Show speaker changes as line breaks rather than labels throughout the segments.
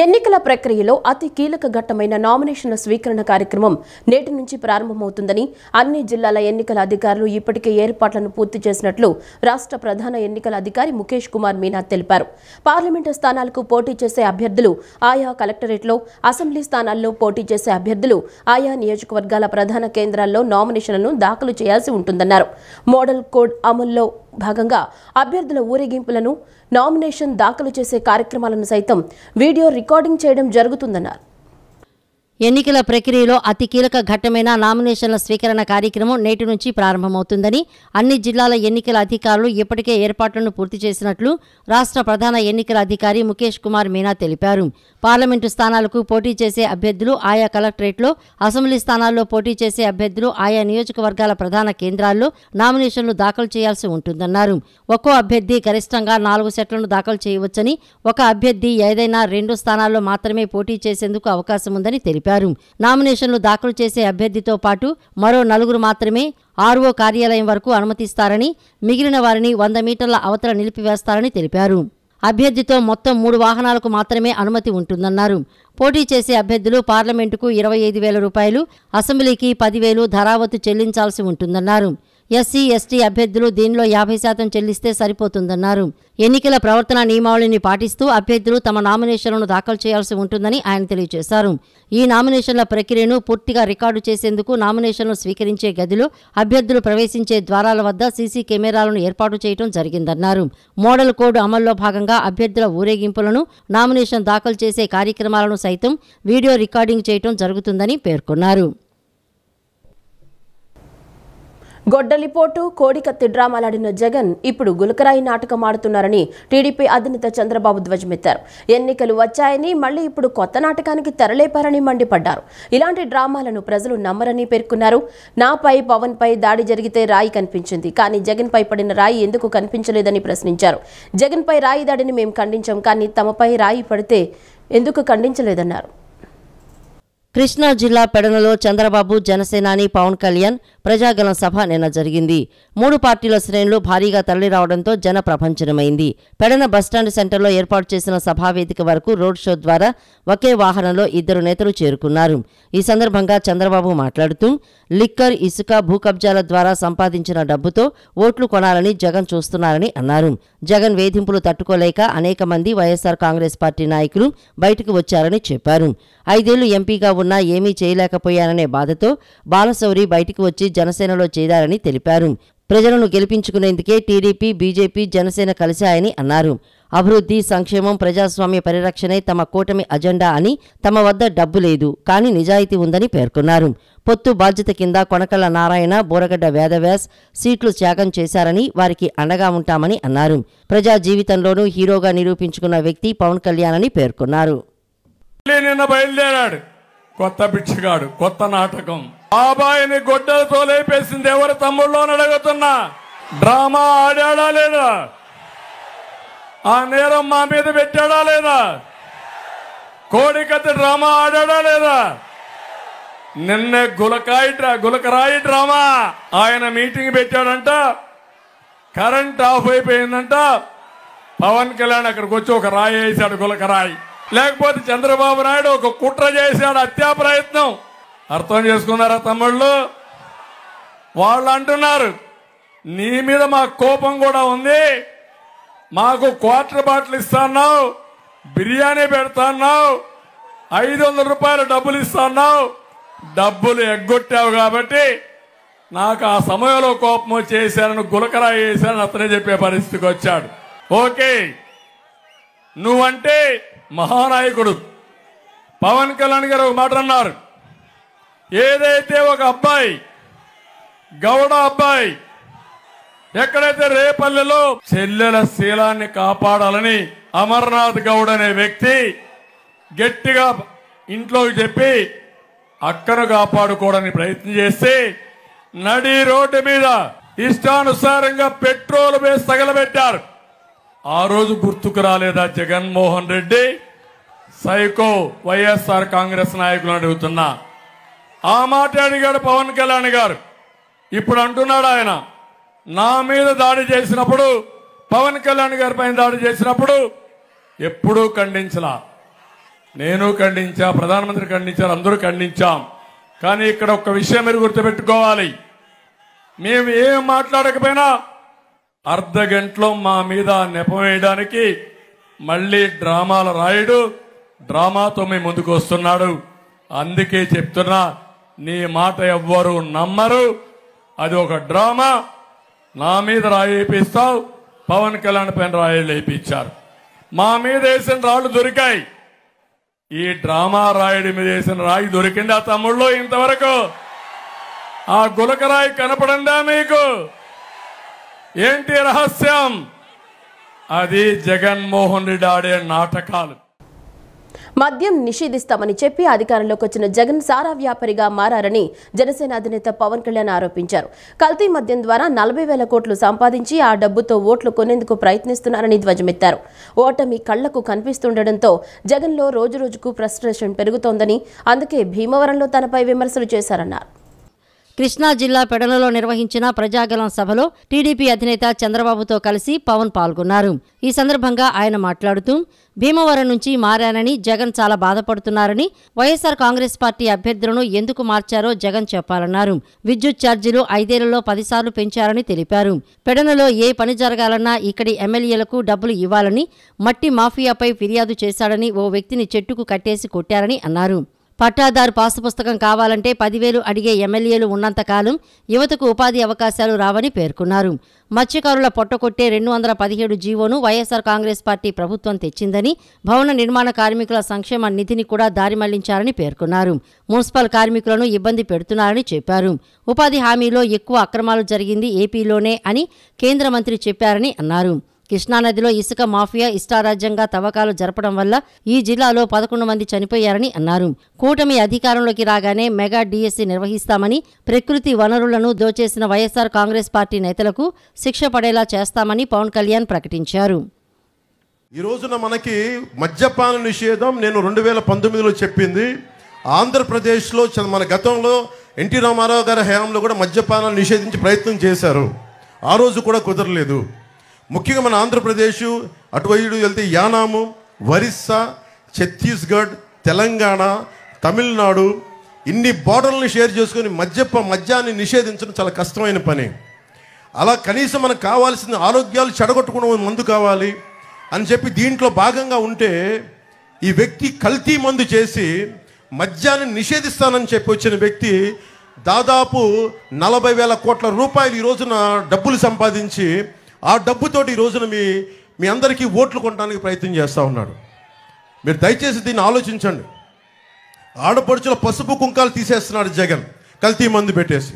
ఎన్నికల ప్రక్రియలో అతి కీలక ఘట్టమైన నామినేషన్ల స్వీకరణ కార్యక్రమం నేటి నుంచి ప్రారంభమవుతుందని అన్ని జిల్లాల ఎన్నికల అధికారులు ఇప్పటికే ఏర్పాట్లను పూర్తి చేసినట్లు రాష్ట్ర ప్రధాన ఎన్నికల అధికారి ముఖేష్ కుమార్ మీనా తెలిపారు. పార్లమెంటు స్థానాలకు పోటీ చేసే అభ్యర్థులు ఆయా కలెక్టరేట్లో, అసెంబ్లీ స్థానాల్లో పోటీ చేసే అభ్యర్థులు ఆయా నియోజకవర్గాల ప్రధాన కేంద్రాల్లో నామినేషన్లను దాఖలు చేయాల్సి ఉంటుందన్నారు. మోడల్ కోడ్ అమల్లో భాగంగా అభ్యర్థుల ఊరేగింపులను, నామినేషన్ దాఖలు చేసే కార్యక్రమాలను సైతం వీడియో రికార్డింగ్ చేయడం జరుగుతుందన్నారు.
ఎన్నికల ప్రక్రియలో అతి కీలక ఘట్టమైన నామినేషన్ల స్వీకరణ కార్యక్రమం నేటి నుంచి ప్రారంభమవుతుందని అన్ని జిల్లాల ఎన్నికల అధికారులు ఇప్పటికే ఏర్పాట్లను పూర్తి చేసినట్లు రాష్ట్ర ప్రధాన ఎన్నికల అధికారి ముఖేష్ కుమార్ మీనా తెలిపారు. పార్లమెంటు స్థానాలకు పోటీ చేసే అభ్యర్థులు ఆయా కలెక్టరేట్లో, అసెంబ్లీ స్థానాల్లో పోటీ చేసే అభ్యర్థులు ఆయా నియోజకవర్గాల ప్రధాన కేంద్రాల్లో నామినేషన్లు దాఖలు చేయాల్సి ఉంటుందన్నారు. ఒక్కో అభ్యర్థి గరిష్టంగా 4 సెట్లను దాఖలు చేయవచ్చని, ఒక అభ్యర్థి ఏదైనా 2 స్థానాల్లో మాత్రమే పోటీ చేసేందుకు అవకాశం ఉందని తెలిపారు. నామినేషన్లు దాఖలు చేసే అభ్యర్థితో పాటు మరో 4 మాత్రమే ఆర్ఓ కార్యాలయం వరకు అనుమతిస్తారని, మిగిలిన వారిని 100 మీటర్ల అవతల నిలిపివేస్తారని తెలిపారు. అభ్యర్థితో మొత్తం 3 వాహనాలకు మాత్రమే అనుమతి ఉంటుందన్నారు. పోటీ చేసే అభ్యర్థులు పార్లమెంటుకు 25,000 రూపాయలు, అసెంబ్లీకి 10,000 ధరావత్తు చెల్లించాల్సి ఉంటుందన్నారు. ఎస్సీ, ఎస్టీ అభ్యర్థులు దీనిలో 50% చెల్లిస్తే సరిపోతుందన్నారు. ఎన్నికల ప్రవర్తన నియమావళిని పాటిస్తూ అభ్యర్థులు తమ నామినేషన్లను దాఖలు చేయాల్సి ఉంటుందని ఆయన తెలియజేశారు. ఈ నామినేషన్ల ప్రక్రియను పూర్తిగా రికార్డు చేసేందుకు నామినేషన్లు స్వీకరించే గదిలో అభ్యర్థులు ప్రవేశించే ద్వారాల వద్ద సీసీ కెమెరాలను ఏర్పాటు చేయడం జరిగిందన్నారు. మోడల్ కోడ్ అమల్లో భాగంగా అభ్యర్థుల ఊరేగింపులను, నామినేషన్ దాఖలు చేసే కార్యక్రమాలను సైతం వీడియో రికార్డింగ్ చేయడం జరుగుతుందని పేర్కొన్నారు.
గొడ్డలిపోటు, కోడికత్తి డ్రామాలాడిన జగన్ ఇప్పుడు గులకరాయి నాటకం ఆడుతున్నారని టీడీపీ అధినేత చంద్రబాబు ధ్వజమెత్తారు. ఎన్నికలు వచ్చాయని మళ్లీ ఇప్పుడు కొత్త నాటకానికి తెరలేపారని మండిపడ్డారు. ఇలాంటి డ్రామాలను ప్రజలు నమ్మరని పేర్కొన్నారు. నాపై, పవన్ పై దాడి జరిగితే రాయి కనిపించింది, కానీ జగన్ పై పడిన రాయి ఎందుకు కనిపించలేదని ప్రశ్నించారు. జగన్ పై రాయి దాడిని మేం ఖండించాం, కానీ తమపై రాయి పడితే ఎందుకు ఖండించలేదన్నారు.
కృష్ణా జిల్లా పెడనలో చంద్రబాబు, జనసేనాని పవన్ కళ్యాణ్ ప్రజాగళం సభ నిన్న జరిగింది. 3 పార్టీల శ్రేణులు భారీగా తరలిరావడంతో జన ప్రభంజనమైంది. పెడన బస్టాండ్ సెంటర్లో ఏర్పాటు చేసిన సభావేదిక వరకు రోడ్ షో ద్వారా ఒకే వాహనంలో 2 నేతలు చేరుకున్నారు. ఈ సందర్భంగా చంద్రబాబు మాట్లాడుతూ, లిక్కర్, ఇసుక, భూకబ్జాల ద్వారా సంపాదించిన డబ్బుతో ఓట్లు కొనాలని జగన్ చూస్తున్నారని అన్నారు. జగన్ వేధింపులు తట్టుకోలేక అనేక మంది వైఎస్ఆర్ కాంగ్రెస్ పార్టీ నాయకులు బయటకు వచ్చారని చెప్పారు. 5 ఏళ్లు ఎంపీగా ఉన్నా ఏమీ చేయలేకపోయాననే బాధతో బాలశౌరి బయటికి వచ్చి జనసేనలో చేరారని తెలిపారు. ప్రజలను గెలిపించుకునేందుకే టీడీపీ, బీజేపీ, జనసేన కలిశాయని అన్నారు. అభివృద్ధి, సంక్షేమం, ప్రజాస్వామ్య పరిరక్షణే తమ కూటమి అజెండా అని, తమ వద్ద డబ్బు లేదు కానీ నిజాయితీ ఉందని పేర్కొన్నారు. పొత్తు బాధ్యత కింద కొనకళ్ళ నారాయణ, బోరగడ్డ వేదవ్యాస్ సీట్లు త్యాగం చేశారని, వారికి అండగా ఉంటామని అన్నారు. ప్రజా జీవితంలోనూ హీరోగా నిరూపించుకున్న వ్యక్తి పవన్ కళ్యాణ్ అని పేర్కొన్నారు.
నిన్న బయలుదేరాడు కొత్త బిచ్చగాడు, కొత్త నాటకం. బాబాయిని గొడ్డలతో లేపేసింది ఎవరు తమ్ముళ్ళు అని అడుగుతున్నా. డ్రామా ఆడాడా లేదా? ఆ నేరం మా మీద పెట్టాడా లేదా? కోడికత్తి డ్రామా ఆడాడా లేదా? నిన్నే గులకరాయి డ్రామా. ఆయన మీటింగ్ పెట్టాడంట, కరెంట్ ఆఫ్ అయిపోయిందంట. పవన్ కళ్యాణ్ అక్కడికి వచ్చి ఒక రాయి వేశాడు, గులకరాయి. లేకపోతే చంద్రబాబు నాయుడు ఒక కుట్ర చేశాడు, హత్యా ప్రయత్నం. అర్థం చేసుకున్నారా తమ్ముళ్ళు? వాళ్ళు అంటున్నారు, నీ మీద మాకు కోపం కూడా ఉంది, మాకు క్వార్టర్ బాటిల్ ఇస్తాన్నావు, బిర్యానీ పెడతాన్నావు, 500 రూపాయలు డబ్బులు ఇస్తాన్నావు, డబ్బులు ఎగ్గొట్టావు కాబట్టి నాకు ఆ సమయంలో కోపం వచ్చేసారని గులకరాయి వేశారని అతనే చెప్పే పరిస్థితికి వచ్చాడు. ఓకే, నువ్వంటే మహానాయకుడు పవన్ కళ్యాణ్ గారు ఒక మాట అన్నారు. ఏదైతే ఒక అబ్బాయి, గౌడ అబ్బాయి, ఎక్కడైతే రేపల్లెలో చెల్లెల శీలాన్ని కాపాడాలని అమర్నాథ్ గౌడ్ అనే వ్యక్తి గట్టిగా ఇంట్లోకి చెప్పి అక్కను కాపాడుకోవడానికి ప్రయత్నం చేస్తే నడి రోడ్డు మీద ఇష్టానుసారంగా పెట్రోల్ వేసి తగలబెట్టారు. ఆ రోజు గుర్తుకు రాలేదా జగన్మోహన్ రెడ్డి? సైకో వైఎస్ఆర్ కాంగ్రెస్ నాయకులు అడుగుతున్నా. ఆ మాట అడిగాడు పవన్ కళ్యాణ్ గారు. ఇప్పుడు అంటున్నాడు ఆయన, నా మీద దాడి చేసినప్పుడు, పవన్ కళ్యాణ్ గారి పైన దాడి చేసినప్పుడు ఎప్పుడూ ఖండించలా. నేను ఖండించా, ప్రధానమంత్రి ఖండించారు, అందరూ ఖండించాం. కానీ ఇక్కడ ఒక్క విషయం మీరు గుర్తుపెట్టుకోవాలి. మేము ఏం మాట్లాడకపోయినా అర్ధ గంటలో మా మీద నెపం వేయడానికి మళ్ళీ డ్రామాలు రాయడు, డ్రామాతో మీ ముందుకు వస్తున్నాడు. అందుకే చెప్తున్నా, నీ మాట ఎవ్వరు నమ్మరు. అది ఒక డ్రామా. నా మీద రాయి వేయిస్తావు, పవన్ కళ్యాణ్ పైన రాయిలు వేయించారు. మా మీద వేసిన రాళ్లు దొరికాయి. ఈ డ్రామా రాయుడి మీద వేసిన రాయి దొరికింది ఆ తమ్ముళ్ళు ఇంతవరకు? ఆ గులకరాయి కనపడందా మీకు? ఏంటి రహస్యం? అది జగన్మోహన్ రెడ్డి ఆడే నాటకాలు.
మద్యం నిషేధిస్తామని చెప్పి అధికారంలోకి వచ్చిన జగన్ సారా వ్యాపారిగా మారారని జనసేన అధినేత పవన్ కళ్యాణ్ ఆరోపించారు. కల్తీ మద్యం ద్వారా 40,000 కోట్లు సంపాదించి ఆ డబ్బుతో ఓట్లు కొనేందుకు ప్రయత్నిస్తున్నారని ధ్వజమెత్తారు. ఓటమి కళ్లకు కనిపిస్తుండటంతో జగన్లో రోజురోజుకు ఫ్రస్ట్రేషన్ పెరుగుతోందని, అందుకే భీమవరంలో తనపై విమర్శలు చేశారన్నారు.
కృష్ణా జిల్లా పెడలలో నిర్వహించిన ప్రజాగలం సభలో టీడీపీ అధినేత చంద్రబాబుతో కలిసి పవన్ పాల్గొన్నారు. ఈ సందర్భంగా ఆయన మాట్లాడుతూ, భీమవరం నుంచి మారానని జగన్ చాలా బాధపడుతున్నారని, వైఎస్ఆర్ కాంగ్రెస్ పార్టీ అభ్యర్థులను ఎందుకు మార్చారో జగన్ చెప్పాలన్నారు. విద్యుత్ ఛార్జీలు 5 ఏళ్లలో 10 సార్లు పెంచారని తెలిపారు. పెడనలో ఏ పని జరగాలన్నా ఇక్కడి ఎమ్మెల్యేలకు డబ్బులు ఇవ్వాలని, మట్టి మాఫియాపై ఫిర్యాదు చేశాడని ఓ వ్యక్తిని చెట్టుకు కట్టేసి కొట్టారని అన్నారు. పట్టాదారు పాసు పుస్తకం కావాలంటే 10,000 అడిగే ఎమ్మెల్యేలు ఉన్నంతకాలం యువతకు ఉపాధి అవకాశాలు రావని పేర్కొన్నారు. మత్స్యకారుల పొట్టకొట్టే 217 జీవోను వైఎస్ఆర్ కాంగ్రెస్ పార్టీ ప్రభుత్వం తెచ్చిందని, భవన నిర్మాణ కార్మికుల సంక్షేమ నిధిని కూడా దారి మళ్లించారని పేర్కొన్నారు. మున్సిపల్ కార్మికులను ఇబ్బంది పెడుతున్నారని చెప్పారు. ఉపాధి హామీలో ఎక్కువ అక్రమాలు జరిగింది ఏపీలోనే అని కేంద్ర మంత్రి చెప్పారని అన్నారు. కృష్ణానదిలో ఇసుక మాఫియా ఇష్టారాజ్యంగా తవ్వకాలు జరపడం వల్ల ఈ జిల్లాలో 11 మంది చనిపోయారని అన్నారు. కూటమి అధికారంలోకి రాగానే మెగా డిఎస్సి నిర్వహిస్తామని, ప్రకృతి వనరులను దోచేసిన వైఎస్ఆర్ కాంగ్రెస్ పార్టీ నేతలకు శిక్ష పడేలా చేస్తామని పవన్ కళ్యాణ్ ప్రకటించారు.
ఈ రోజున మనకి మద్యపాన నిషేధం నేను 2019లో చెప్పింది. ఆంధ్రప్రదేశ్లో మన గతంలో ఎన్టీ రామారావు గారి హయాంలో కూడా మద్యపానాన్ని నిషేధించి ప్రయత్నం చేశారు. ఆ రోజు కూడా కుదరలేదు. ముఖ్యంగా మన ఆంధ్రప్రదేశ్ అటువైపు వెళ్తే యానాము, ఒరిస్సా, ఛత్తీస్గఢ్, తెలంగాణ, తమిళనాడు ఇన్ని బార్డర్లను షేర్ చేసుకుని మద్యాన్ని నిషేధించడం చాలా కష్టమైన పని. అలా కనీసం మనకు కావాల్సిన ఆరోగ్యాలు చెడగొట్టుకున్న మందు కావాలి అని చెప్పి దీంట్లో భాగంగా ఉంటే ఈ వ్యక్తి కల్తీ మందు చేసి మద్యాన్ని నిషేధిస్తానని చెప్పి వచ్చిన వ్యక్తి దాదాపు 40,000 కోట్ల రూపాయలు ఈ రోజున డబ్బులు సంపాదించి ఆ డబ్బుతోటి ఈ రోజున మీ అందరికీ ఓట్లు కొనడానికి ప్రయత్నం చేస్తూ ఉన్నాడు. మీరు దయచేసి దీన్ని ఆలోచించండి. ఆడపడుచుల పసుపు కుంకాలు తీసేస్తున్నాడు జగన్ కల్తీ మందు పెట్టేసి.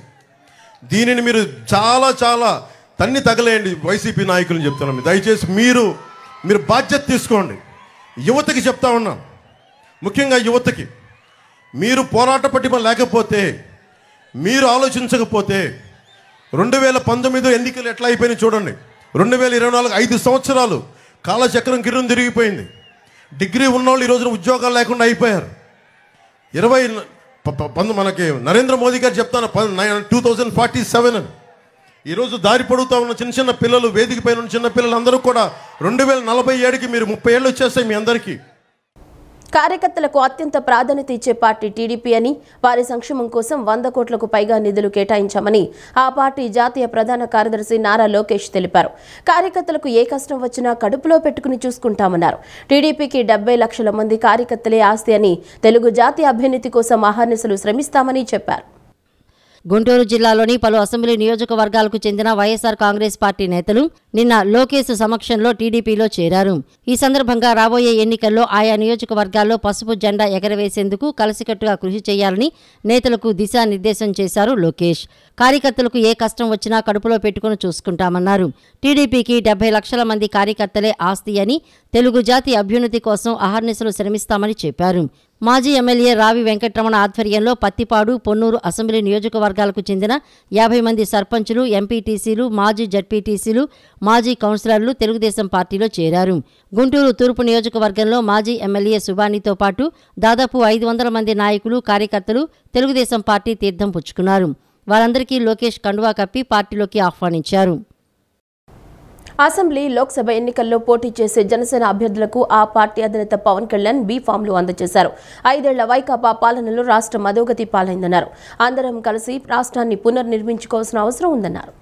దీనిని మీరు చాలా చాలా తన్ని తగలేయండి. వైసీపీ నాయకులను చెప్తున్నాను, దయచేసి మీరు బాధ్యత తీసుకోండి. యువతకి చెప్తా ఉన్నాం, ముఖ్యంగా యువతకి, మీరు పోరాట పటిమ లేకపోతే, మీరు ఆలోచించకపోతే 2019 ఎన్నికలు ఎట్లా అయిపోయినాయి చూడండి. 2024 5 సంవత్సరాలు కాలచక్రం కిరణం తిరిగిపోయింది. డిగ్రీ ఉన్నోళ్ళు ఈ రోజున ఉద్యోగాలు లేకుండా అయిపోయారు. మనకి నరేంద్ర మోదీ గారు చెప్తాను 2047 అని. ఈరోజు దారి పడుతూ ఉన్న చిన్న పిల్లలు, వేదిక పైన ఉన్న చిన్న పిల్లలు అందరూ కూడా 2047కి మీరు 30 ఏళ్ళు వచ్చేస్తాయి మీ అందరికీ.
కార్యకర్తలకు అత్యంత ప్రాధాన్యత ఇచ్చే పార్టీ టీడీపీ అని, వారి సంక్షేమం కోసం 100 కోట్లకు పైగా నిధులు కేటాయించామని ఆ పార్టీ జాతీయ ప్రధాన కార్యదర్శి నారా లోకేష్ తెలిపారు. కార్యకర్తలకు ఏ కష్టం వచ్చినా కడుపులో పెట్టుకుని చూసుకుంటామన్నారు. టీడీపీకి 70 లక్షల మంది కార్యకర్తలే ఆస్తి అని, తెలుగు జాతి అభ్యున్నతి కోసం అహర్నిశలు శ్రమిస్తామని చెప్పారు.
గుంటూరు జిల్లాలోని పలు అసెంబ్లీ నియోజకవర్గాలకు చెందిన వైఎస్ఆర్ కాంగ్రెస్ పార్టీ నేతలు నిన్న లోకేష్ సమక్షంలో టీడీపీలో చేరారు. ఈ సందర్భంగా రాబోయే ఎన్నికల్లో ఆయా నియోజకవర్గాల్లో పసుపు జెండా ఎగరవేసేందుకు కలిసికట్టుగా కృషి చేయాలని నేతలకు దిశానిర్దేశం చేశారు లోకేష్. కార్యకర్తలకు ఏ కష్టం వచ్చినా కడుపులో పెట్టుకుని చూసుకుంటామన్నారు. టీడీపీకి 70 లక్షల మంది కార్యకర్తలే ఆస్తి అని, తెలుగు జాతి అభ్యున్నతి కోసం అహర్నిశలు శ్రమిస్తామని చెప్పారు. మాజీ ఎమ్మెల్యే రావి వెంకటరమణ ఆధ్వర్యంలో పత్తిపాడు, పొన్నూరు అసెంబ్లీ నియోజకవర్గాలకు చెందిన 50 మంది సర్పంచులు, ఎంపీటీసీలు, మాజీ జడ్పీటీసీలు, మాజీ కౌన్సిలర్లు తెలుగుదేశం పార్టీలో చేరారు. గుంటూరు తూర్పు నియోజకవర్గంలో మాజీ ఎమ్మెల్యే సుబానితో పాటు దాదాపు 500 మంది నాయకులు, కార్యకర్తలు తెలుగుదేశం పార్టీ తీర్థం పుచ్చుకున్నారు. వారందరికీ లోకేష్ కండువా కప్పి పార్టీలోకి ఆహ్వానించారు.
అసెంబ్లీ లోక్సభ ఎన్నికల్లో పోటీ చేసే జనసేన అభ్యర్థులకు ఆ పార్టీ అధినేత పవన్ కళ్యాణ్ బీ ఫామ్లు అందజేశారు. 5 ఏళ్ల వైకాపా పాలనలో రాష్ట్రం అధోగతి పాలైందన్నారు. అందరం కలిసి రాష్ట్రాన్ని పునర్నిర్మించుకోవాల్సిన అవసరం ఉందన్నారు.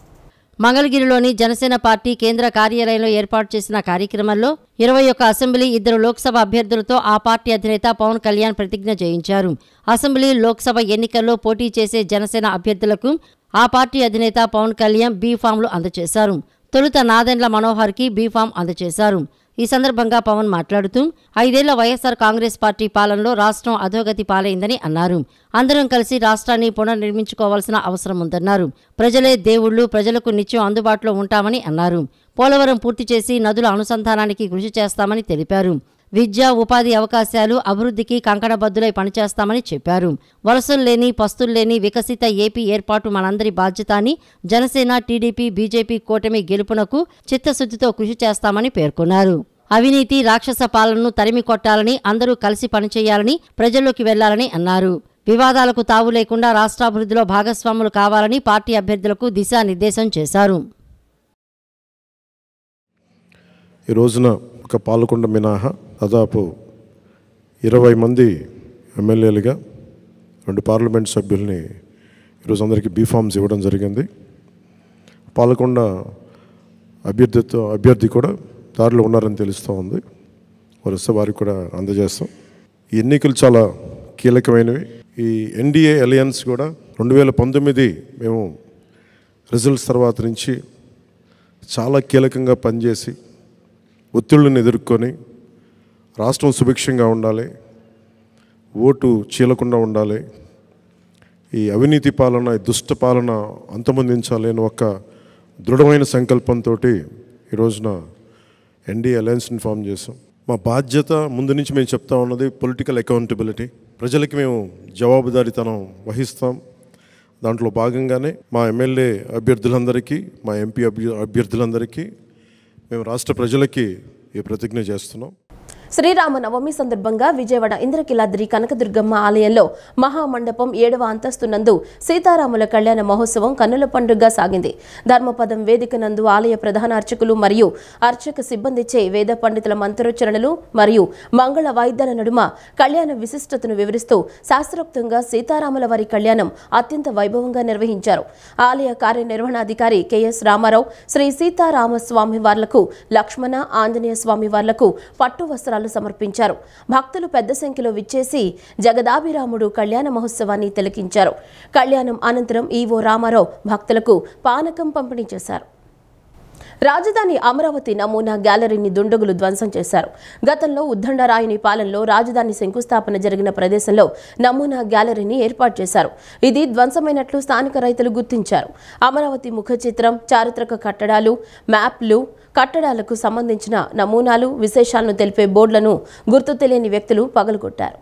మంగళగిరిలోని జనసేన పార్టీ కేంద్ర కార్యాలయంలో ఏర్పాటు చేసిన కార్యక్రమంలో 21 అసెంబ్లీ 2 లోక్సభ అభ్యర్థులతో ఆ పార్టీ అధినేత పవన్ కళ్యాణ్ ప్రతిజ్ఞ చేయించారు. అసెంబ్లీ లోక్సభ ఎన్నికల్లో పోటీ చేసే జనసేన అభ్యర్థులకు ఆ పార్టీ అధినేత పవన్ కళ్యాణ్ బీ ఫామ్లు అందజేశారు. తొలుత నాదెండ్ల మనోహర్కి బీ ఫామ్ అందజేశారు. ఈ సందర్భంగా పవన్ మాట్లాడుతూ 5 ఏళ్ల వైఎస్ఆర్ కాంగ్రెస్ పార్టీ పాలనలో రాష్ట్రం అధోగతి పాలైందని అన్నారు. అందరం కలిసి రాష్ట్రాన్ని పునర్నిర్మించుకోవాల్సిన అవసరం ఉందన్నారు. ప్రజలే దేవుళ్లు, ప్రజలకు నిత్యం అందుబాటులో ఉంటామని అన్నారు. పోలవరం పూర్తి చేసి నదుల అనుసంధానానికి కృషి చేస్తామని తెలిపారు. విద్య, ఉపాధి అవకాశాలు అభివృద్ధికి కంకణబద్దులై పనిచేస్తామని చెప్పారు. వలసలు లేని, పస్తులు లేని వికసిత ఏపీ ఏర్పాటు మనందరి బాధ్యత అని జనసేన, టీడీపీ, బీజేపీ కూటమి గెలుపునకు చిత్తశుద్ధితో కృషి చేస్తామని పేర్కొన్నారు. అవినీతి, రాక్షస పాలనను తరిమి కొట్టాలని, అందరూ కలిసి పనిచేయాలని, ప్రజల్లోకి వెళ్లాలని అన్నారు. వివాదాలకు తావు లేకుండా రాష్ట్రాభివృద్ధిలో భాగస్వాములు కావాలని పార్టీ అభ్యర్థులకు దిశానిర్దేశం చేశారు.
ఈ రోజున ఒక పాలకొండ మినహా దాదాపు 20 మంది ఎమ్మెల్యేలుగా 2 పార్లమెంట్ సభ్యుల్ని ఈరోజు అందరికీ బీఫామ్స్ ఇవ్వడం జరిగింది. పాలకొండ అభ్యర్థి కూడా దారిలో ఉన్నారని తెలుస్తూ ఉంది. వరుస వారికి కూడా అందజేస్తాం. ఈ ఎన్నికలు చాలా కీలకమైనవి. ఈ ఎన్డీఏ అలయన్స్ కూడా 2019 మేము రిజల్ట్స్ తర్వాత నుంచి చాలా కీలకంగా పనిచేసి ఒత్తిళ్లను ఎదుర్కొని రాష్ట్రం సుభిక్షంగా ఉండాలి, ఓటు చీలకుండా ఉండాలి, ఈ అవినీతి పాలన, ఈ దుష్ట పాలన అంతమొందించాలి అని ఒక దృఢమైన సంకల్పంతో ఈ రోజున ఎన్డీఏ అలయన్స్ని ఫామ్ చేసాం. మా బాధ్యత ముందు నుంచి మేము చెప్తా ఉన్నది పొలిటికల్ అకౌంటబిలిటీ. ప్రజలకి మేము జవాబుదారీతనం వహిస్తాం. దాంట్లో భాగంగానే మా ఎమ్మెల్యే అభ్యర్థులందరికీ, మా ఎంపీ అభ్యర్థులందరికీ మేము రాష్ట్ర ప్రజలకి ఈ ప్రతిజ్ఞ చేస్తున్నాం.
శ్రీరామ నవమి సందర్భంగా విజయవాడ ఇంద్రకీలాద్రి కనకదుర్గమ్మ ఆలయంలో మహామండపం 7వ అంతస్తు నందు సీతారాముల కళ్యాణ మహోత్సవం కన్నుల పండుగగా సాగింది. ధర్మపదం వేదిక నందు ఆలయ ప్రధాన అర్చకులు మరియు అర్చక సిబ్బందిచే వేద పండితుల మంత్రోచ్చరణలు మరియు మంగళ వాయిద్యాల నడుమ కళ్యాణ విశిష్టతను వివరిస్తూ శాస్త్రోక్తంగా సీతారాముల వారి కళ్యాణం అత్యంత వైభవంగా నిర్వహించారు. ఆలయ కార్యనిర్వహణాధికారి కెఎస్ రామారావు శ్రీ సీతారామస్వామి వార్లకు, లక్ష్మణ ఆంజనేయ స్వామి వార్లకు పట్టు వస్త్రాలు సమర్పించారు. భక్తులు పెద్ద సంఖ్యలో విచ్చేసి జగదాభిరాముడు కళ్యాణ మహోత్సవాన్ని తిలకించారు. కళ్యాణం అనంతరం ఈవో రామారావు భక్తులకు పానకం పంపిణీ చేశారు. రాజధాని అమరావతి నమూనా గ్యాలరీని దుండగులు ధ్వంసం చేశారు. గతంలో ఉద్దండరాయుని పాలనలో రాజధాని శంకుస్థాపన జరిగిన ప్రదేశంలో నమూనా గ్యాలరీని ఏర్పాటు చేశారు. ఇది ధ్వంసమైనట్లు స్థానిక రైతులు గుర్తించారు. అమరావతి ముఖ చిత్రం, చారిత్రక కట్టడాలు, మ్యాప్లు, కట్టడాలకు సంబంధించిన నమూనాలు, విశేషాలను తెలిపే బోర్డులను గుర్తు తెలియని వ్యక్తులు పగలగొట్టారు.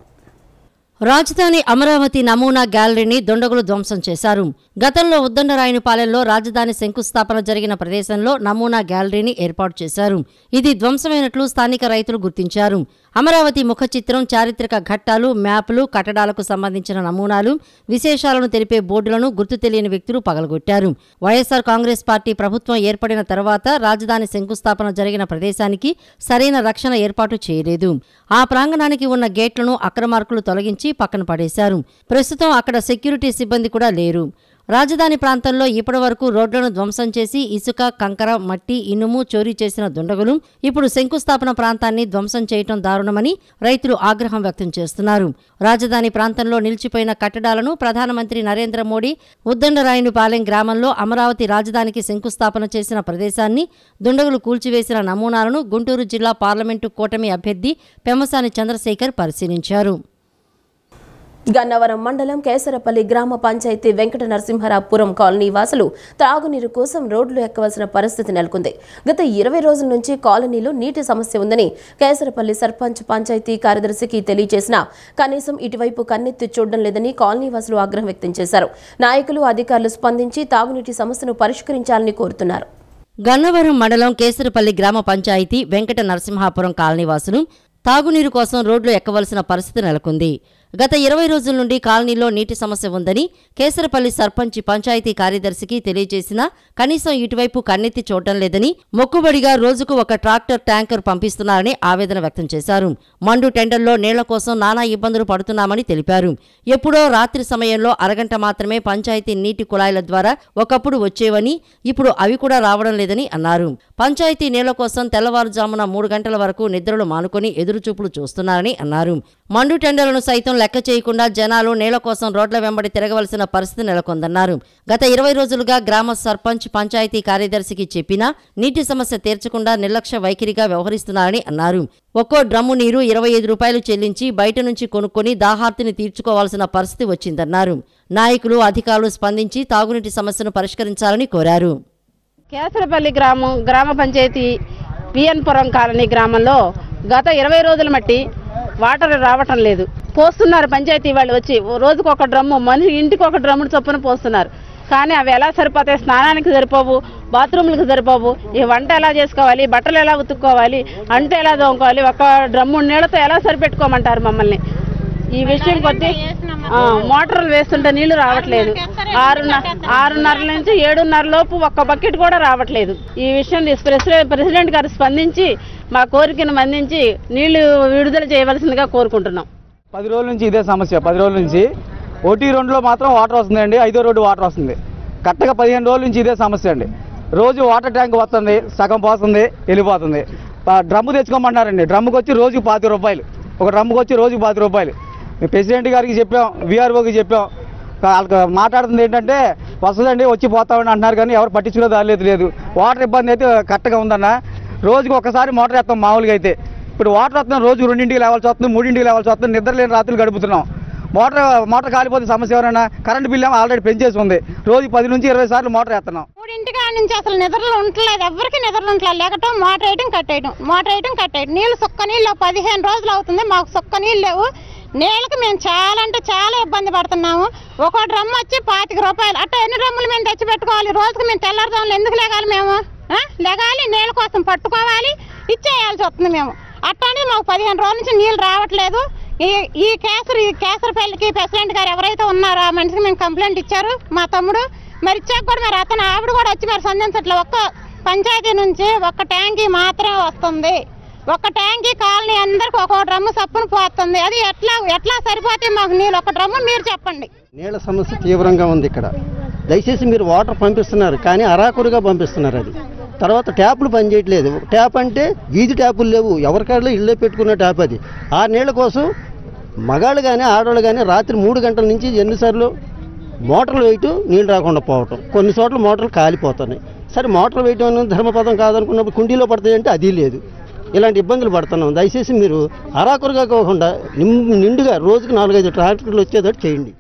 రాజధాని అమరావతి నమూనా గ్యాలరీని దుండగులు ధ్వంసం చేశారు. గతంలో ఉద్దండరాయుని పాలెంలో రాజధాని శంకుస్థాపన జరిగిన ప్రదేశంలో నమూనా గ్యాలరీని ఏర్పాటు చేశారు. ఇది ధ్వంసమైనట్లు స్థానిక రైతులు గుర్తించారు. అమరావతి ముఖ చిత్రం, చారిత్రక ఘట్టాలు, మ్యాపులు, కట్టడాలకు సంబంధించిన నమూనాలు, విశేషాలను తెలిపే బోర్డులను గుర్తు తెలియని వ్యక్తులు పగలగొట్టారు. వైఎస్ఆర్ కాంగ్రెస్ పార్టీ ప్రభుత్వం ఏర్పడిన తర్వాత రాజధాని శంకుస్థాపన జరిగిన ప్రదేశానికి సరైన రక్షణ ఏర్పాటు చేయలేదు. ఆ ప్రాంగణానికి ఉన్న గేట్లను అక్రమార్కులు తొలగించి పక్కన పడేశారు. ప్రస్తుతం అక్కడ సెక్యూరిటీ సిబ్బంది కూడా లేరు. రాజధాని ప్రాంతంలో ఇప్పటివరకు రోడ్లను ధ్వంసం చేసి ఇసుక, కంకర, మట్టి, ఇనుము చోరీ చేసిన దుండగులు ఇప్పుడు శంకుస్థాపన ప్రాంతాన్ని ధ్వంసం చేయటం దారుణమని రైతులు ఆగ్రహం వ్యక్తం చేస్తున్నారు. రాజధాని ప్రాంతంలో నిలిచిపోయిన కట్టడాలను ప్రధానమంత్రి నరేంద్ర మోడీ ఉద్దండరాయునిపాలెం గ్రామంలో అమరావతి రాజధానికి శంకుస్థాపన చేసిన ప్రదేశాన్ని దుండగులు కూల్చివేసిన నమూనాలను గుంటూరు జిల్లా పార్లమెంటు కూటమి అభ్యర్థి పెమ్మసాని చంద్రశేఖర్ పరిశీలించారు.
గన్నవరం మండలం కేసరపల్లి గ్రామ పంచాయతీ వెంకట నరసింహరాపురం కాలనీ వాసులు త్రాగునీరు కోసం రోడ్లు ఎక్కవలసిన పరిస్థితి నెలకొంది. గత 20 రోజుల నుంచి కాలనీలో నీటి సమస్య ఉందని కేసరపల్లి సర్పంచ్ పంచాయతీ కార్యదర్శికి తెలియజేసినా కనీసం ఇటువైపు కన్నెత్తి చూడడం లేదని కాలనీ వాసులు ఆగ్రహం వ్యక్తం చేశారు. నాయకులు, అధికారులు స్పందించి తాగునీటి సమస్యను పరిష్కరించాలని కోరుతున్నారు.
గన్నవరం మండలం కేసరపల్లి గ్రామ పంచాయతీ వెంకట నరసింహాపురం కాలనీ వాసులు తాగునీరు కోసం రోడ్లు ఎక్కవలసిన పరిస్థితి నెలకొంది. గత 20 రోజుల నుండి కాలనీలో నీటి సమస్య ఉందని కేసరపల్లి సర్పంచ్ పంచాయతీ కార్యదర్శికి తెలియజేసినా కనీసం ఇటువైపు కన్నెత్తి చూడటం లేదని, మొక్కుబడిగా రోజుకు ఒక ట్రాక్టర్ ట్యాంకర్ పంపిస్తున్నారని ఆవేదన వ్యక్తం చేశారు. మండు టెండర్లో నీళ్ల కోసం నానా ఇబ్బందులు పడుతున్నామని తెలిపారు. ఎప్పుడో రాత్రి సమయంలో అరగంట మాత్రమే పంచాయతీ నీటి కుళాయిల ద్వారా ఒకప్పుడు వచ్చేవని, ఇప్పుడు అవి కూడా రావడం లేదని అన్నారు. పంచాయతీ నీళ్ల కోసం తెల్లవారుజామున 3 గంటల వరకు నిద్రలు మానుకొని ఎదురుచూపులు చూస్తున్నారని అన్నారు. మండు టెండర్లను సైతం లెక్క చేయకుండా జనాలు నీళ్ల కోసం రోడ్ల వెంబడి తిరగవలసిన పరిస్థితి నెలకొందన్నారు. గత 20 రోజులుగా గ్రామ సర్పంచ్ పంచాయతీ కార్యదర్శికి చెప్పినా నీటి సమస్య తీర్చకుండా నిర్లక్ష్య వైఖరిగా వ్యవహరిస్తున్నారని అన్నారు. ఒక్కో డ్రమ్ము నీరు 25 రూపాయలు చెల్లించి బయట నుంచి కొనుక్కొని దాహార్తిని తీర్చుకోవాల్సిన పరిస్థితి వచ్చిందన్నారు. నాయకులు, అధికారులు స్పందించి తాగునీటి సమస్యను పరిష్కరించాలని కోరారు.
కేసరపల్లి గ్రామ పంచాయతీ పిఎన్పురం కాలనీ గ్రామంలో గత 20 రోజుల మట్టి వాటర్ రావటం లేదు. పోస్తున్నారు పంచాయతీ వాళ్ళు వచ్చి, రోజుకు ఒక డ్రమ్ము, మనిషి ఇంటికి ఒక డ్రమ్మును చొప్పున పోస్తున్నారు. కానీ అవి ఎలా సరిపోతాయి? స్నానానికి సరిపోవు, బాత్రూమ్లకు సరిపోవు. ఈ వంట ఎలా చేసుకోవాలి, బట్టలు ఎలా ఉతుక్కోవాలి, అంట ఎలా దోముకోవాలి, ఒక డ్రమ్ము నీళ్లతో ఎలా సరిపెట్టుకోమంటారు మమ్మల్ని? ఈ విషయం కొద్ది మోటార్లు వేస్తుంటే నీళ్లు రావట్లేదు. 6:30 నుంచి 7:30 లోపు ఒక్క బకెట్ కూడా రావట్లేదు. ఈ విషయం ప్రెసిడెంట్ గారు స్పందించి మా కోరికను మన్నించి నీళ్లు విడుదల చేయవలసిందిగా కోరుకుంటున్నాం.
10 రోజుల నుంచి ఇదే సమస్య. 10 రోజుల నుంచి 1-2లో మాత్రం వాటర్ వస్తుందండి, 5వ రోడ్డు వాటర్ వస్తుంది. కరెక్ట్గా 15 రోజుల నుంచి ఇదే సమస్య అండి. రోజు వాటర్ ట్యాంక్ వస్తుంది, సగం పోతుంది, వెళ్ళిపోతుంది. డ్రమ్ము తెచ్చుకోమంటారండి. డ్రమ్ముకి వచ్చి రోజుకి 25 రూపాయలు, ఒక డ్రమ్ముకి వచ్చి రోజుకి 25 రూపాయలు. ప్రెసిడెంట్ గారికి చెప్పాం, విఆర్ఓకి చెప్పాం. వాళ్ళకి మాట్లాడుతుంది ఏంటంటే వస్తుందండి, వచ్చి పోతామని అంటున్నారు, కానీ ఎవరు పట్టించుకునే దాలేదు లేదు. వాటర్ ఇబ్బంది అయితే కరెక్ట్గా ఉందన్న. రోజుకి ఒక్కసారి మోటార్ వేస్తాం మామూలుగా అయితే. ఇప్పుడు వాటర్ వస్తున్నాం, రోజు 2ంటికి లేవాల్సి వస్తుంది, 3ంటికి లేవాల్సి వస్తుంది. నిద్ర లేని రాత్రులు గడుపుతున్నాం. మోటార్ కాలిపోతే సమస్య ఎవరైనా? కరెంట్ బిల్ ఏమో ఆల్రెడీ పెంచేసి ఉంది. రోజు 10 నుంచి 20 సార్లు మోటార్ వేస్తున్నాం.
3ంటి నుంచి అసలు నిద్రలు ఉండలేదు, ఎవరికి నిద్రలు ఉండలేదు. లేకటం మోటార్ వేయటం కట్టేయటం. నీళ్ళు సుక్క నీళ్ళు 15 రోజులు అవుతుంది, మాకు సుక్క నీళ్ళు లేవు. నీళ్ళకి మేము చాలా అంటే చాలా ఇబ్బంది పడుతున్నాము. ఒక డ్రమ్ వచ్చి 25 రూపాయలు. అట్లా ఎన్ని డ్రమ్ములు మేము తెచ్చి పెట్టుకోవాలి? రోజుకి మేము తెల్లారుదాములు ఎందుకు లేగాలి? మేము లేగాలి, నీళ్ళ కోసం పట్టుకోవాలి, ఇచ్చేయాల్సి వస్తుంది. మేము అట్లానే మాకు 15 రోజుల నుంచి నీళ్ళు రావట్లేదు. ఈ కేసరపల్లికి ప్రెసిడెంట్ గారు ఎవరైతే ఉన్నారో ఆ మనిషికి మేము కంప్లైంట్ ఇచ్చారు, మా తమ్ముడు. మరి ఇచ్చాక కూడా మరి అతను ఆవిడ కూడా వచ్చి మరి సంధించట్లే. ఒక్క పంచాయతీ నుంచి ఒక్క ట్యాంకీ మాత్రమే వస్తుంది. ఒక ట్యాంకీ కాలనీ అందరికి ఒక డ్రమ్ము సప్పును పోతుంది. అది ఎట్లా సరిపోతే మాకు నీళ్ళు? ఒక డ్రమ్ము మీరు చెప్పండి.
నీళ్ళ సమస్య తీవ్రంగా ఉంది ఇక్కడ. దయచేసి మీరు వాటర్ పంపిస్తున్నారు, కానీ అరాకురుగా పంపిస్తున్నారు. అది తర్వాత ట్యాపులు పనిచేయట్లేదు. ట్యాప్ అంటే వీధి ట్యాపులు లేవు, ఎవరికాడలో ఇళ్ళే పెట్టుకున్న ట్యాప్ అది. ఆ నీళ్ళ కోసం మగాళ్ళు కానీ ఆడవాళ్ళు కానీ రాత్రి 3 గంటల నుంచి ఎన్నిసార్లు మోటార్లు వేయటం, నీళ్ళు రాకుండా పోవటం. కొన్ని చోట్ల మోటార్లు కాలిపోతున్నాయి. సరే మోటార్లు వేయటం అనేది ధర్మపదం కాదనుకున్నప్పుడు కుండీలో పడతాయంటే అది లేదు. ఇలాంటి ఇబ్బందులు పడుతున్నాం. దయచేసి మీరు అరాకురుగా కాకుండా నిండుగా రోజుకి 4-5 ట్రాక్టర్లు వచ్చేటట్టు చేయండి.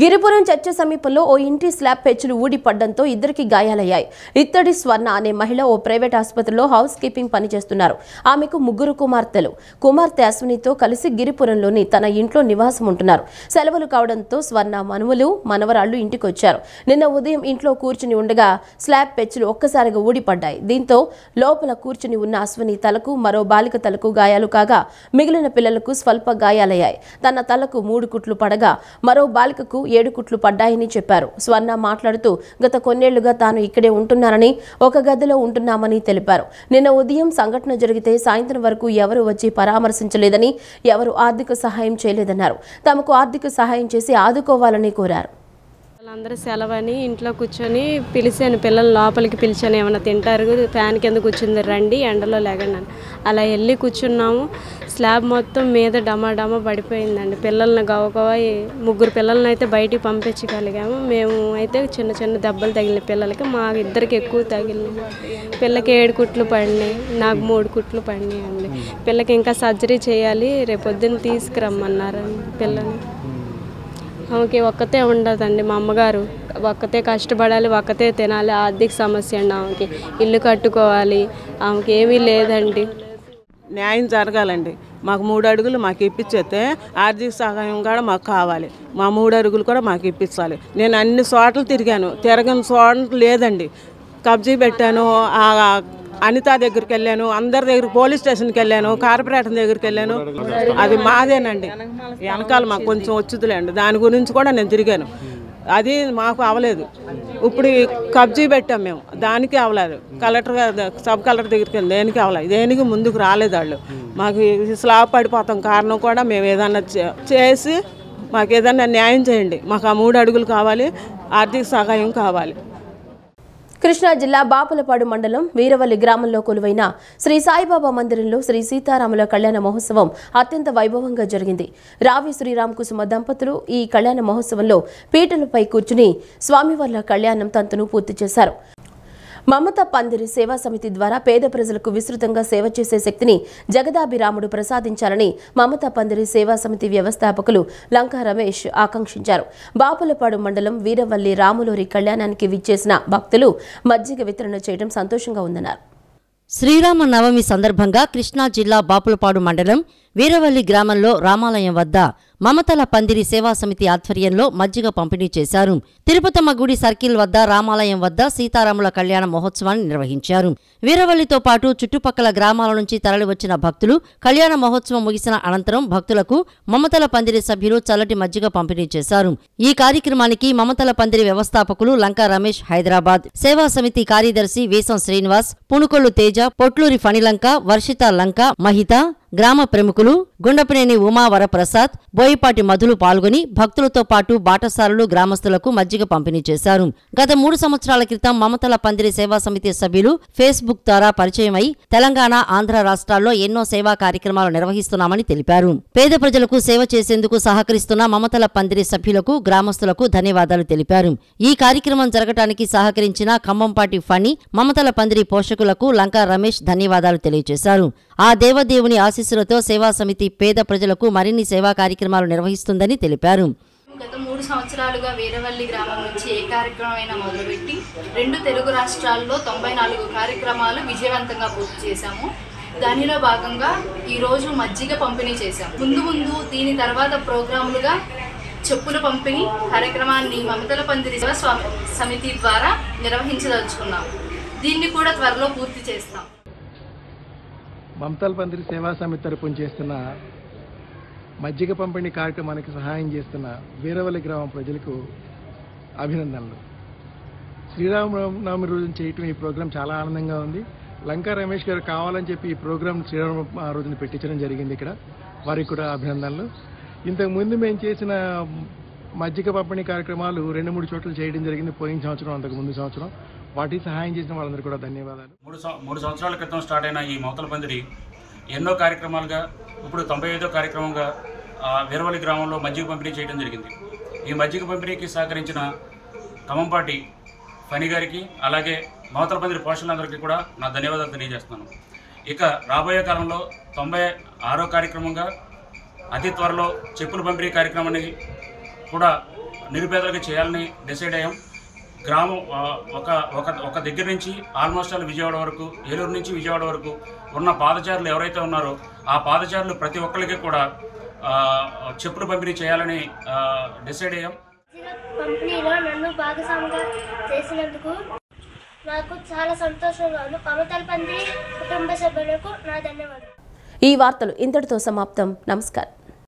గిరిపురం చర్చ సమీపంలో ఓ ఇంటి స్లాబ్ పెచ్చులు ఊడి పడ్డంతో ఇద్దరికి గాయాలయ్యాయి. ఇత్తడి స్వర్ణ అనే మహిళ ఓ ప్రైవేట్ ఆసుపత్రిలో హౌస్ కీపింగ్ పనిచేస్తున్నారు. ఆమెకు 3 కుమార్తెలు. కుమార్తె అశ్వినితో కలిసి గిరిపురంలోని తన ఇంట్లో నివాసం ఉంటున్నారు. సెలవులు కావడంతో స్వర్ణ మనవరాళ్లు ఇంటికొచ్చారు. నిన్న ఉదయం ఇంట్లో కూర్చుని ఉండగా స్లాబ్ పెచ్చులు ఒక్కసారిగా ఊడిపడ్డాయి. దీంతో లోపల కూర్చుని ఉన్న అశ్విని తలకు, మరో బాలిక తలకు గాయాలు కాగా మిగిలిన పిల్లలకు స్వల్ప గాయాలయ్యాయి. తన తలకు 3 కుట్లు పడగా మరో బాలికకు 7 కుట్లు పడ్డాయని చెప్పారు. స్వర్ణ మాట్లాడుతూ గత కొన్నేళ్లుగా తాను ఇక్కడే ఉంటున్నానని, ఒక గదిలో ఉంటున్నామని తెలిపారు. నిన్న ఉదయం సంఘటన జరిగితే సాయంత్రం వరకు ఎవరు వచ్చి పరామర్శించలేదని, ఎవరు ఆర్థిక సహాయం చేయలేదన్నారు. తమకు ఆర్థిక సహాయం చేసి ఆదుకోవాలని కోరారు.
వాళ్ళందరూ సెలవని ఇంట్లో కూర్చొని పిలిచాను, పిల్లలు లోపలికి పిలిచాను, ఏమైనా తింటారు, ఫ్యాన్ కింద కూర్చుంది, రండి ఎండలో లేగండి. అలా వెళ్ళి కూర్చున్నాము. స్లాబ్ మొత్తం మీద డమా పడిపోయిందండి. పిల్లల్ని గవగవ 3 పిల్లల్ని అయితే బయటికి పంపించగలిగాము. మేము అయితే చిన్న చిన్న దెబ్బలు తగిలిన పిల్లలకి, మా ఇద్దరికి ఎక్కువ తగిలినాయి. పిల్లకి 7 కుట్లు పడినాయి, నాకు 3 కుట్లు పడినాయి అండి. పిల్లకి ఇంకా సర్జరీ చేయాలి, రేపొద్దున తీసుకురమ్మన్నారండి పిల్లని. ఆమెకి ఒక్కతే ఉండదండి, మా అమ్మగారు ఒక్కతే కష్టపడాలి, ఒక్కతే తినాలి. ఆర్థిక సమస్య అండి ఆమెకి. ఇల్లు కట్టుకోవాలి, ఆమెకి ఏమీ లేదండి.
న్యాయం జరగాలండి. మాకు 3 అడుగులు మాకు ఇప్పించేస్తే ఆర్థిక సహాయం కూడా మాకు కావాలి. మా 3 అడుగులు కూడా మాకు ఇప్పించాలి. నేను అన్ని చోట్ల తిరిగాను, తిరగని చోట లేదండి. కబ్జీ పెట్టాను, అనిత దగ్గరికి వెళ్ళాను, అందరి దగ్గర పోలీస్ స్టేషన్కి వెళ్ళాను, కార్పొరేటర్ దగ్గరికి వెళ్ళాను. అది మాదేనండి, వెనకాల మాకు కొంచెం వచ్చుతులేండి, దాని గురించి కూడా నేను తిరిగాను. అది మాకు అవ్వలేదు. ఇప్పుడు కబ్జీ పెట్టాం మేము, దానికి అవ్వలేదు. కలెక్టర్ సబ్ కలెక్టర్ దగ్గరికి వెళ్ళి దేనికి అవ్వలేదు, దేనికి ముందుకు రాలేదు వాళ్ళు. మాకు స్లాబ్ పడిపోతాం కారణం కూడా మేము ఏదన్నా చేసి మాకు ఏదన్నా న్యాయం చేయండి. మాకు ఆ 3 అడుగులు కావాలి, ఆర్థిక సహాయం కావాలి.
కృష్ణా జిల్లా బాపులపాడు మండలం వీరవల్లి గ్రామంలో కొలువైన శ్రీ సాయిబాబా మందిరంలో శ్రీ సీతారాముల కళ్యాణ మహోత్సవం అత్యంత వైభవంగా జరిగింది. రావి శ్రీరామ్ కుసుమ దంపతులు ఈ కళ్యాణ మహోత్సవంలో పీటలపై కూర్చుని స్వామివార్ల కళ్యాణం తంతును పూర్తి చేశారు. మమతా పందిరి సేవా సమితి ద్వారా పేద ప్రజలకు విస్తృతంగా సేవ చేసే శక్తిని జగదాభిరాముడు ప్రసాదించాలని మమతా పందిరి సేవా సమితి వ్యవస్థాపకులు లంకా రమేష్ ఆకాంక్షించారు. బాపులపాడు మండలం వీరవల్లి రాములూరి కళ్యాణానికి విచ్చేసిన భక్తులు మజ్జిగ వితరణ చేయడం సంతోషంగా ఉందన్నారు.
శ్రీరామ నవమి సందర్భంగా కృష్ణా జిల్లా బాపులపాడు మండలం వీరవల్లి గ్రామంలో రామాలయం వద్ద మమతల పందిరి సేవా సమితి ఆధ్వర్యంలో మజ్జిగ పంపిణీ చేశారు. తిరుపతమ్మ గుడి సర్కిల్ వద్ద రామాలయం వద్ద సీతారాముల కళ్యాణ మహోత్సవాన్ని నిర్వహించారు. వీరవల్లితో పాటు చుట్టుపక్కల గ్రామాల నుంచి తరలివచ్చిన భక్తులు కళ్యాణ మహోత్సవం ముగిసిన అనంతరం భక్తులకు మమతల పందిరి సభ్యులు చల్లటి మజ్జిగ పంపిణీ చేశారు. ఈ కార్యక్రమానికి మమతల పందిరి వ్యవస్థాపకులు లంకా రమేష్, హైదరాబాద్ సేవా సమితి కార్యదర్శి వేసం శ్రీనివాస్, పుణుకొల్లు తేజ, పొట్లూరి ఫణిలంక, వర్షిత లంక, మహిత, గ్రామ ప్రముఖులు గుండపనేని ఉమావరప్రసాద్, బోయపాటి మధులు పాల్గొని భక్తులతో పాటు బాటసారులు, గ్రామస్తులకు మజ్జిగ పంపిణీ చేశారు. గత 3 సంవత్సరాల క్రితం మమతల పందిరి సేవా సమితి సభ్యులు ఫేస్బుక్ ద్వారా పరిచయమై తెలంగాణ, ఆంధ్ర రాష్ట్రాల్లో ఎన్నో సేవా కార్యక్రమాలు నిర్వహిస్తున్నామని తెలిపారు. పేద ప్రజలకు సేవ చేసేందుకు సహకరిస్తున్న మమతల పందిరి సభ్యులకు, గ్రామస్తులకు ధన్యవాదాలు తెలిపారు. ఈ కార్యక్రమం జరగటానికి సహకరించిన ఖమ్మంపాటి ఫణి, మమతల పందిరి పోషకులకు లంకా రమేష్ ధన్యవాదాలు తెలియజేశారు. ఆ దేవదేవుని ఆశీస్సులతో సేవా సమితి పేద ప్రజలకు మరిన్ని సేవా కార్యక్రమాలు నిర్వహిస్తుందని తెలిపారు.
గత 3 సంవత్సరాలుగా వీరవల్లి గ్రామం నుంచి ఏ కార్యక్రమమైనా మొదలుపెట్టి 2 తెలుగు రాష్ట్రాల్లో 94 కార్యక్రమాలు విజయవంతంగా పూర్తి చేశాము. దానిలో భాగంగా ఈరోజు మజ్జిగ పంపిణీ చేశాము. ముందు దీని తర్వాత ప్రోగ్రాములుగా చెప్పుల పంపిణీ కార్యక్రమాన్ని మమతల పందిరి సేవా సమితి ద్వారా నిర్వహించదలుచుకున్నాము. దీన్ని కూడా త్వరలో పూర్తి చేస్తాం.
మమతల పందిరి సేవా సమితి తరపున చేస్తున్న మజ్జిగ పంపిణీ కార్యక్రమానికి సహాయం చేస్తున్న వీరవల్లి గ్రామం ప్రజలకు అభినందనలు. శ్రీరామనవమి రోజున చేయటం ఈ ప్రోగ్రాం చాలా ఆనందంగా ఉంది. లంకా రమేష్ గారు కావాలని చెప్పి ఈ ప్రోగ్రాం శ్రీరామ రోజున పెట్టించడం జరిగింది. ఇక్కడ వారికి కూడా అభినందనలు. ఇంతకుముందు మేము చేసిన మజ్జిగ పంపిణీ కార్యక్రమాలు 2-3 చోట్ల చేయడం జరిగింది. పోయిన సంవత్సరం, అంతకు ముందు సంవత్సరం. వాటికి సహాయం చేసిన వాళ్ళందరూ కూడా ధన్యవాదాలు.
3 సంవత్సరాల క్రితం స్టార్ట్ అయిన ఈ మమతల పందిరి ఎన్నో కార్యక్రమాలుగా ఇప్పుడు 95వ కార్యక్రమంగా వీరవల్లి గ్రామంలో మజ్జిగ పంపిణీ చేయడం జరిగింది. ఈ మజ్జిగ పంపిణీకి సహకరించిన ఖమ్మంపాటి ఫణి గారికి, అలాగే మమతల పందిరి పోషకులందరికీ కూడా నా ధన్యవాదాలు తెలియజేస్తున్నాను. ఇక రాబోయే కాలంలో 96వ కార్యక్రమంగా అతి త్వరలో చెప్పుల పంపిణీ కార్యక్రమాన్ని కూడా నిరుపేదలకు చేయాలని డిసైడ్ అయ్యాం. గ్రామం ఒక దగ్గర నుంచి ఆల్మోస్ట్ ఆల్ విజయవాడ వరకు, ఏలూరు నుంచి విజయవాడ వరకు ఉన్న పాదచారులు ఎవరైతే ఉన్నారో ఆ పాదచారులు ప్రతి ఒక్కరికి కూడా చెప్పులు పంపిణీ చేయాలని డిసైడ్ అయ్యాం.
పంపిణీలో నన్ను భాగస్వామిగా చేసినందుకు నాకు చాలా సంతోషంగా ఉంది. మమతల పందిరి కుటుంబ సభ్యులకు నా ధన్యవాదాలు.
ఈ వార్తలు ఇంతటితో సమాప్తం. నమస్కారం.